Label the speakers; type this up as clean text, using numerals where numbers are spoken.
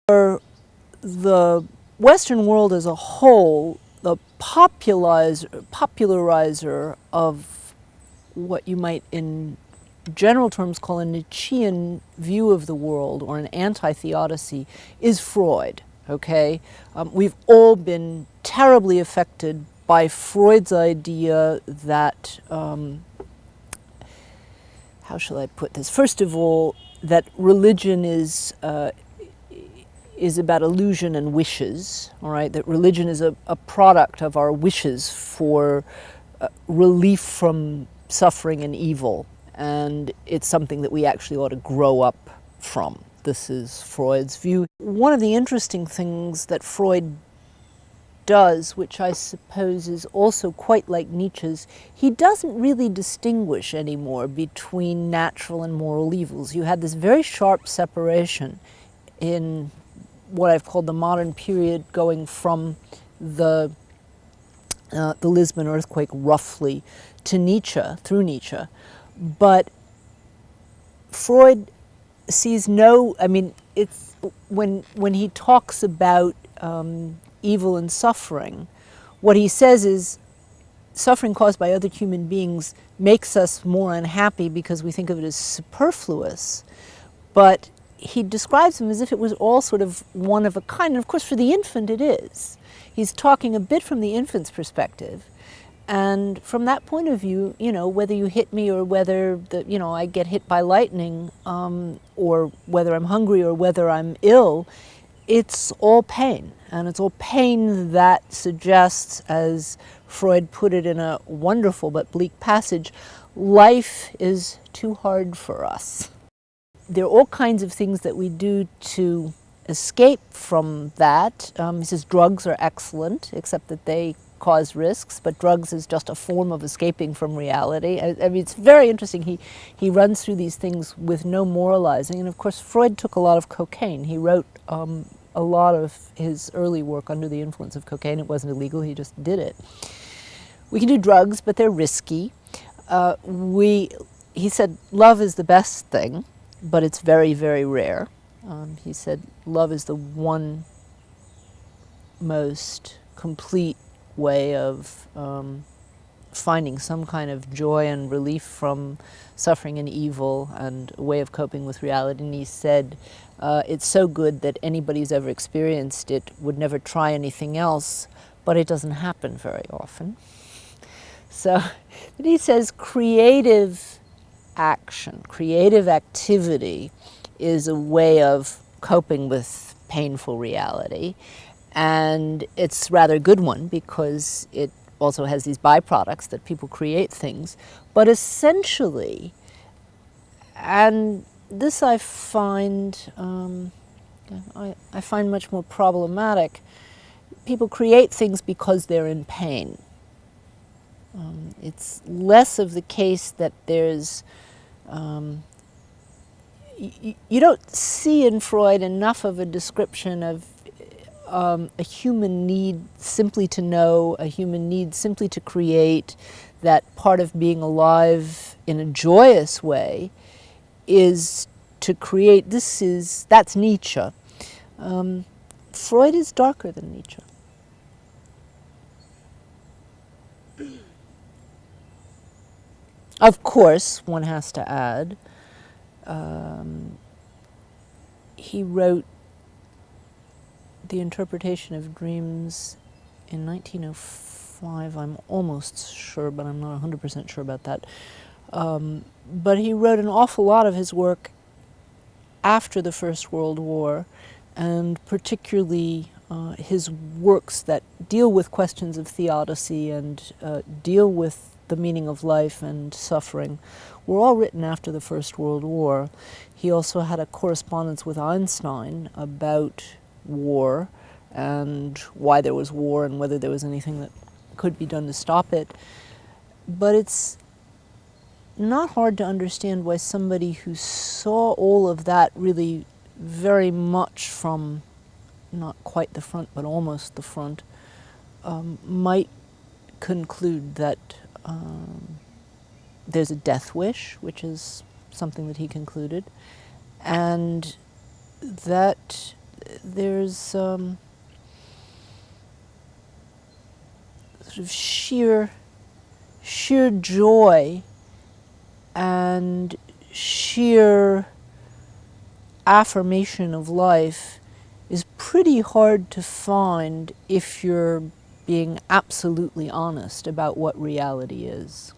Speaker 1: For the Western world as a whole, the popularizer of what you might in general terms call a Nietzschean view of the world, or an anti-theodicy, is Freud, okay? We've all been terribly affected by Freud's idea that, how shall I put this? First of all, that religion is about illusion and wishes, all right? That religion is a product of our wishes for relief from suffering and evil, and it's something that we actually ought to grow up from. This is Freud's view. One of the interesting things that Freud does, which I suppose is also quite like Nietzsche's, he doesn't really distinguish anymore between natural and moral evils. You had this very sharp separation in what I've called the modern period, going from the Lisbon earthquake roughly to Nietzsche, through Nietzsche. But Freud sees no, I mean, it's when he talks about evil and suffering, what he says is suffering caused by other human beings makes us more unhappy because we think of it as superfluous. But he describes them as if it was all sort of one of a kind. And of course, for the infant, it is. He's talking a bit from the infant's perspective. And from that point of view, you know, whether you hit me or whether I get hit by lightning, or whether I'm hungry or whether I'm ill, it's all pain. And it's all pain that suggests, as Freud put it in a wonderful but bleak passage, life is too hard for us. There are all kinds of things that we do to escape from that. He says drugs are excellent, except that they cause risks, but drugs is just a form of escaping from reality. I mean, it's very interesting. He runs through these things with no moralizing. And of course, Freud took a lot of cocaine. He wrote a lot of his early work under the influence of cocaine. It wasn't illegal, he just did it. We can do drugs, but they're risky. He said love is the best thing, but it's very, very rare. He said love is the one most complete way of finding some kind of joy and relief from suffering and evil, and a way of coping with reality. And he said it's so good that anybody who's ever experienced it would never try anything else, but it doesn't happen very often. So but he says creative action, creative activity is a way of coping with painful reality. And it's rather a good one because it also has these byproducts that people create things. But essentially, and this I find much more problematic, people create things because they're in pain. It's less of the case that there's you don't see in Freud enough of a description of a human need simply to know, a human need simply to create, that part of being alive in a joyous way is to create. That's Nietzsche. Freud is darker than Nietzsche. Of course, one has to add, he wrote The Interpretation of Dreams in 1905. I'm almost sure, but I'm not 100% sure about that. But he wrote an awful lot of his work after the First World War, and particularly his works that deal with questions of theodicy and deal with the meaning of life and suffering were all written after the First World War. He also had a correspondence with Einstein about war and why there was war and whether there was anything that could be done to stop it. But it's not hard to understand why somebody who saw all of that really very much from not quite the front but almost the front might conclude that there's a death wish, which is something that he concluded, and that there's sort of sheer joy and sheer affirmation of life is pretty hard to find if you're being absolutely honest about what reality is.